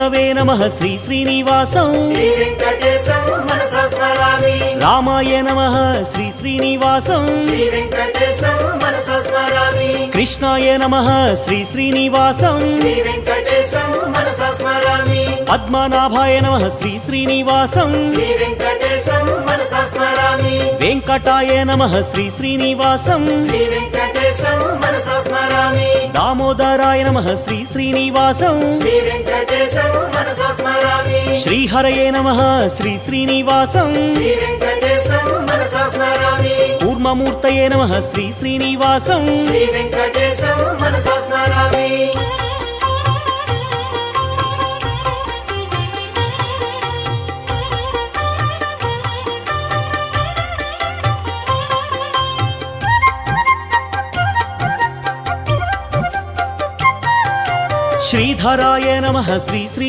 वे नमः श्री श्रीनिवासं श्री वेंकटेशं मनसा स्मरामि। रामाय नमः श्री श्रीनिवासं श्री वेंकटेशं मनसा स्मरामि। कृष्णाय नमः श्री श्रीनिवासं श्री वेंकटेशं मनसा स्मरामि। पद्मनाभाय नमः श्री श्रीनिवासं श्री वेंकटेशं मनसा स्मरामि। वेंकटाय नमः श्री श्रीनिवासं श्री वेंकटेशं मनसा स्मरामि। दामोदराय नमः श्री श्रीनिवासं श्री वेंकटेशं मनसा स्मरामि। श्रीहरये नमः श्री श्रीनिवासं श्री वेंकटेशं मनसा स्मरामि। कूर्ममूर्तये नमः श्री श्रीनिवासं श्री वेंकटेशं मनसा स्मरामि। श्रीधराय नमः श्री श्री